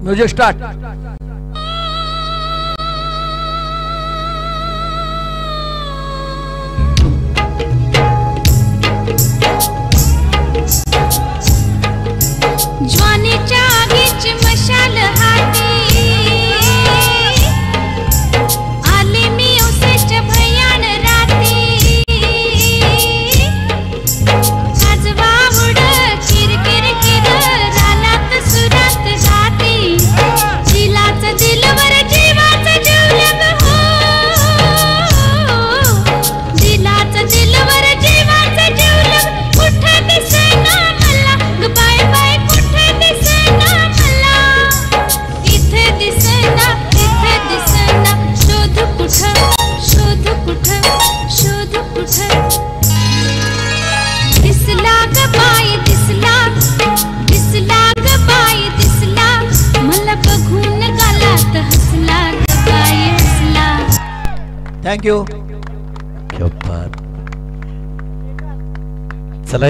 Music start. ज्वानीच्या आगीची मशाल हाती आले मी ओसेच्या भयान राती आजवा उड किरकिर किर रानात सुरात गाती दिलाच दिलवर जीवाच जीवलग हो दिलाच दिलवर जीवाच जीवलग कुठे दिसेना मला ग बाय बाय कुठे दिसेना मला इथे दिसेना शोध कुठ दिसला ग बाई दिसला ग बाई दिसला मला बघून गालात हसला ग बाई हसला. थँक्यू. चला